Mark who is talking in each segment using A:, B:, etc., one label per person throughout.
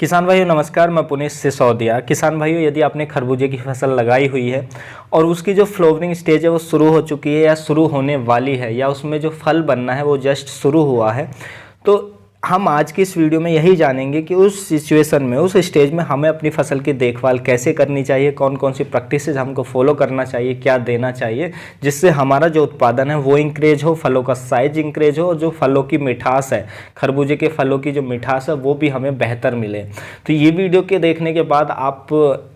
A: किसान भाइयों नमस्कार, मैं पुनीत सिसोदिया। किसान भाइयों, यदि आपने खरबूजे की फसल लगाई हुई है और उसकी जो फ्लावरिंग स्टेज है वो शुरू हो चुकी है या शुरू होने वाली है या उसमें जो फल बनना है वो जस्ट शुरू हुआ है, तो हम आज की इस वीडियो में यही जानेंगे कि उस सिचुएशन में, उस स्टेज में हमें अपनी फसल की देखभाल कैसे करनी चाहिए, कौन कौन सी प्रैक्टिसेस हमको फॉलो करना चाहिए, क्या देना चाहिए जिससे हमारा जो उत्पादन है वो इंक्रीज हो, फलों का साइज इंक्रीज हो और जो फलों की मिठास है, खरबूजे के फलों की जो मिठास है वो भी हमें बेहतर मिले। तो ये वीडियो के देखने के बाद आप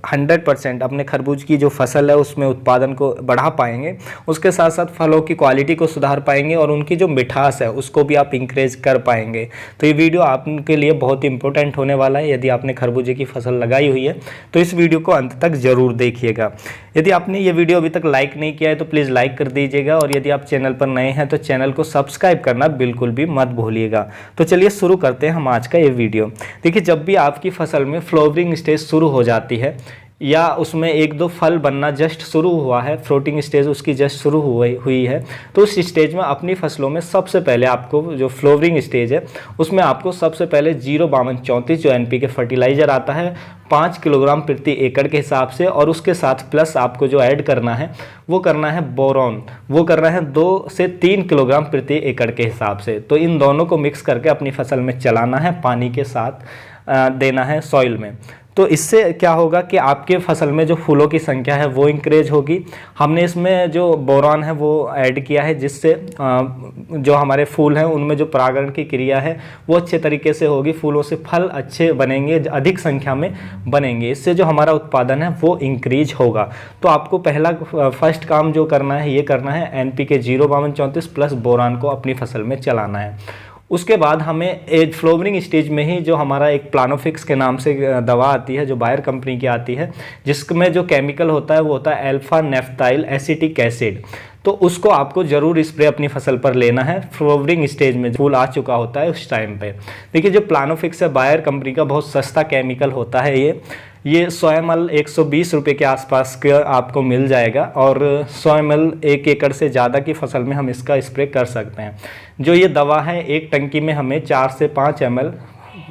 A: 100% अपने खरबूज की जो फसल है उसमें उत्पादन को बढ़ा पाएंगे, उसके साथ साथ फलों की क्वालिटी को सुधार पाएंगे और उनकी जो मिठास है उसको भी आप इंक्रीज कर पाएंगे। तो ये वीडियो आपके लिए बहुत ही इंपॉर्टेंट होने वाला है। यदि आपने खरबूजे की फसल लगाई हुई है तो इस वीडियो को अंत तक जरूर देखिएगा। यदि आपने ये वीडियो अभी तक लाइक नहीं किया है तो प्लीज़ लाइक कर दीजिएगा और यदि आप चैनल पर नए हैं तो चैनल को सब्सक्राइब करना बिल्कुल भी मत भूलिएगा। तो चलिए शुरू करते हैं हम आज का ये वीडियो। देखिए, जब भी आपकी फसल में फ्लावरिंग स्टेज शुरू हो जाती है या उसमें एक दो फल बनना जस्ट शुरू हुआ है, फ्रूटिंग स्टेज उसकी जस्ट शुरू हुई है, तो उस स्टेज में अपनी फसलों में सबसे पहले आपको जो फ्लावरिंग स्टेज है उसमें आपको सबसे पहले 05234 जो NPK फर्टिलाइज़र आता है 5 किलोग्राम प्रति एकड़ के हिसाब से, और उसके साथ प्लस आपको जो ऐड करना है वो करना है बोरॉन, वो करना है 2 से 3 किलोग्राम प्रति एकड़ के हिसाब से। तो इन दोनों को मिक्स करके अपनी फसल में चलाना है, पानी के साथ देना है सॉइल में। तो इससे क्या होगा कि आपके फसल में जो फूलों की संख्या है वो इंक्रीज होगी। हमने इसमें जो बोरॉन है वो ऐड किया है जिससे जो हमारे फूल हैं उनमें जो परागण की क्रिया है वो अच्छे तरीके से होगी, फूलों से फल अच्छे बनेंगे, अधिक संख्या में बनेंगे, इससे जो हमारा उत्पादन है वो इंक्रीज होगा। तो आपको पहला फर्स्ट काम जो करना है ये करना है NPK 05234 प्लस बोरॉन को अपनी फसल में चलाना है। उसके बाद हमें एज फ्लावरिंग स्टेज में ही जो हमारा एक प्लानोफिक्स के नाम से दवा आती है जो बायर कंपनी की आती है, जिसमें जो केमिकल होता है वो होता है अल्फा नेफ्थाइल एसिटिक एसिड। तो उसको आपको ज़रूर स्प्रे अपनी फसल पर लेना है फ्लावरिंग स्टेज में, फूल आ चुका होता है उस टाइम पे। देखिए, जो प्लानोफिक्स है बायर कंपनी का बहुत सस्ता केमिकल होता है ये 100 ml 120 रुपये के आसपास का आपको मिल जाएगा और 100 ml 1 एकड़ से ज़्यादा की फसल में हम इसका स्प्रे कर सकते हैं। जो ये दवा है एक टंकी में हमें 4 से 5 ml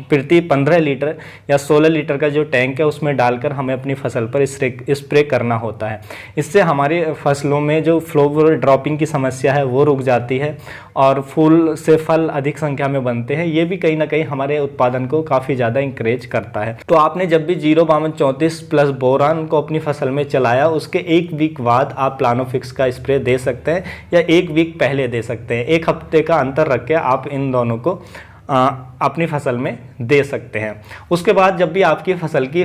A: प्रति 15 लीटर या 16 लीटर का जो टैंक है उसमें डालकर हमें अपनी फसल पर स्प्रे करना होता है। इससे हमारी फसलों में जो फ्लावर ड्रॉपिंग की समस्या है वो रुक जाती है और फूल से फल अधिक संख्या में बनते हैं। ये भी कहीं ना कहीं हमारे उत्पादन को काफ़ी ज़्यादा इंकरेज करता है। तो आपने जब भी 05234 प्लस बोरान को अपनी फसल में चलाया उसके 1 वीक बाद आप प्लानोफिक्स का स्प्रे दे सकते हैं या 1 वीक पहले दे सकते हैं। 1 हफ्ते का अंतर रख के आप इन दोनों को अपनी फसल में दे सकते हैं। उसके बाद जब भी आपकी फसल की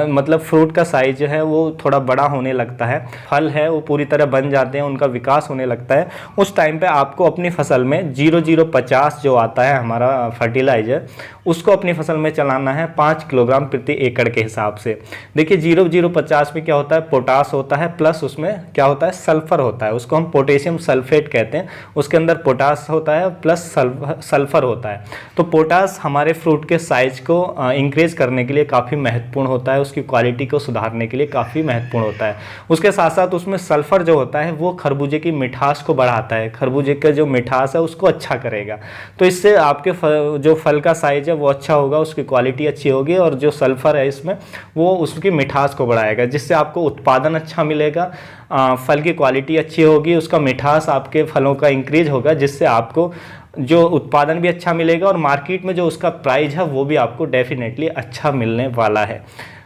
A: मतलब फ्रूट का साइज है वो थोड़ा बड़ा होने लगता है, फल है वो पूरी तरह बन जाते हैं, उनका विकास होने लगता है, उस टाइम पे आपको अपनी फसल में 0050 जो आता है हमारा फर्टिलाइज़र उसको अपनी फसल में चलाना है 5 किलोग्राम प्रति एकड़ के हिसाब से। देखिए 0050 में क्या होता है, पोटास होता है प्लस उसमें क्या होता है, सल्फर होता है, उसको हम पोटेशियम सल्फेट कहते हैं। उसके अंदर पोटास होता है प्लस सल्फर होता है। तो पोटास हमारे फ्रूट के साइज को इंक्रीज करने के लिए काफ़ी महत्वपूर्ण होता है, उसकी क्वालिटी को सुधारने के लिए काफ़ी महत्वपूर्ण होता है। उसके साथ साथ उसमें सल्फर जो होता है वो खरबूजे की मिठास को बढ़ाता है, खरबूजे का जो मिठास है उसको अच्छा करेगा। तो इससे आपके जो फल का साइज है वो अच्छा होगा, उसकी क्वालिटी अच्छी होगी और जो सल्फर है इसमें वो उसकी मिठास को बढ़ाएगा, जिससे आपको उत्पादन अच्छा मिलेगा, फल की क्वालिटी अच्छी होगी, उसका मिठास आपके फलों का इंक्रीज होगा, जिससे आपको जो उत्पादन भी अच्छा मिलेगा और मार्केट में जो उसका प्राइस है वो भी आपको डेफिनेटली अच्छा मिलने वाला है।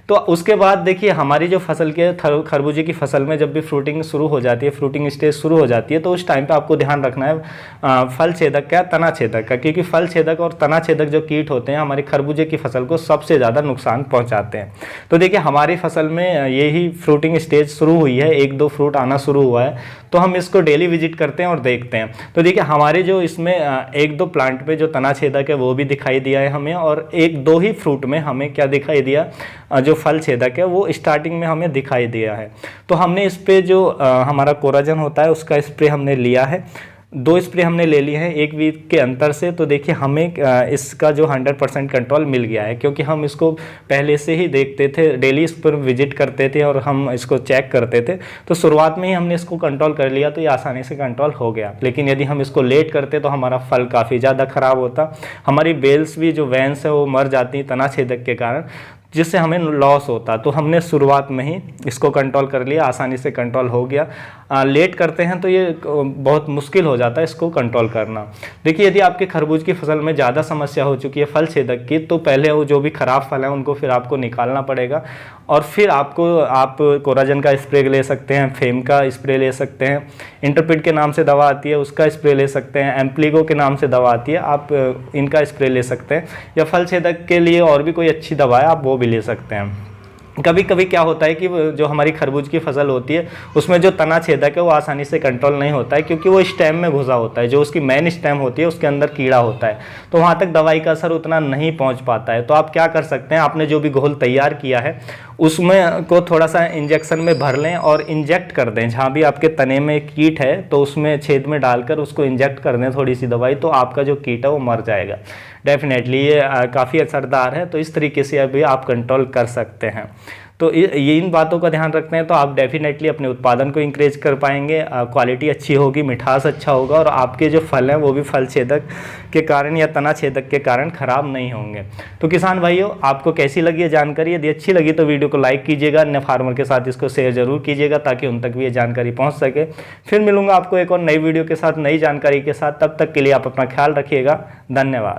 A: तो उसके बाद देखिए हमारी जो फसल के खरबूजे की फसल में जब भी फ्रूटिंग शुरू हो जाती है, फ्रूटिंग स्टेज शुरू हो जाती है, तो उस टाइम पे आपको ध्यान रखना है फल छेदक का, तना छेदक का, क्योंकि फल छेदक और तना छेदक जो कीट होते हैं हमारे खरबूजे की फसल को सबसे ज़्यादा नुकसान पहुँचाते हैं। तो देखिए हमारी फसल में यही फ्रूटिंग स्टेज शुरू हुई है, 1-2 फ्रूट आना शुरू हुआ है, तो हम इसको डेली विजिट करते हैं और देखते हैं। तो देखिए हमारे जो इसमें 1-2 प्लांट पे जो तना छेदक है वो भी दिखाई दिया है हमें, और 1-2 ही फ्रूट में हमें क्या दिखाई दिया, जो फल छेदक है वो स्टार्टिंग में हमें दिखाई दिया है। तो हमने इस पे जो हमारा कोराजन होता है उसका स्प्रे हमने लिया है 2 स्प्रे हमने ले लिए हैं 1 वीक के अंतर से, तो देखिए हमें इसका जो 100% कंट्रोल मिल गया है, क्योंकि हम इसको पहले से ही देखते थे, डेली इस पर विजिट करते थे और हम इसको चेक करते थे। तो शुरुआत में ही हमने इसको कंट्रोल कर लिया तो ये आसानी से कंट्रोल हो गया। लेकिन यदि हम इसको लेट करते तो हमारा फल काफ़ी ज़्यादा ख़राब होता, हमारी बेल्स भी जो वेंस है वो मर जाती तना छेदक के कारण, जिससे हमें लॉस होता। तो हमने शुरुआत में ही इसको कंट्रोल कर लिया, आसानी से कंट्रोल हो गया। लेट करते हैं तो ये बहुत मुश्किल हो जाता है इसको कंट्रोल करना। देखिए यदि आपके खरबूज की फसल में ज़्यादा समस्या हो चुकी है फल छेदक की, तो पहले वो जो भी ख़राब फल है उनको फिर आपको निकालना पड़ेगा, और फिर आप कोराजन का स्प्रे ले सकते हैं, फेम का स्प्रे ले सकते हैं, इंटरपिट के नाम से दवा आती है उसका स्प्रे ले सकते हैं, एम्प्लीगो के नाम से दवा आती है आप इनका स्प्रे ले सकते हैं, या फल छेदक के लिए और भी कोई अच्छी दवा है आप वो भी ले सकते हैं। कभी कभी क्या होता है कि जो हमारी खरबूज की फसल होती है उसमें जो तना छेदक है वो आसानी से कंट्रोल नहीं होता है, क्योंकि वो स्टेम में घुसा होता है, जो उसकी मेन स्टेम होती है उसके अंदर कीड़ा होता है, तो वहाँ तक दवाई का असर उतना नहीं पहुँच पाता है। तो आप क्या कर सकते हैं, आपने जो भी घोल तैयार किया है उसमें को थोड़ा सा इंजेक्शन में भर लें और इंजेक्ट कर दें, जहाँ भी आपके तने में कीट है तो उसमें छेद में डालकर उसको इंजेक्ट कर दें थोड़ी सी दवाई, तो आपका जो कीट है वो मर जाएगा। डेफिनेटली ये काफ़ी असरदार है, तो इस तरीके से अभी आप कंट्रोल कर सकते हैं। तो ये इन बातों का ध्यान रखते हैं तो आप डेफिनेटली अपने उत्पादन को इंक्रीज कर पाएंगे, क्वालिटी अच्छी होगी, मिठास अच्छा होगा, और आपके जो फल हैं वो भी फल छेदक के कारण या तना छेदक के कारण खराब नहीं होंगे। तो किसान भाइयों, आपको कैसी लगी ये जानकारी? यदि अच्छी लगी तो वीडियो को लाइक कीजिएगा, अन्य फार्मर के साथ इसको शेयर जरूर कीजिएगा ताकि उन तक भी ये जानकारी पहुँच सके। फिर मिलूंगा आपको एक और नई वीडियो के साथ, नई जानकारी के साथ। तब तक के लिए आप अपना ख्याल रखिएगा। धन्यवाद।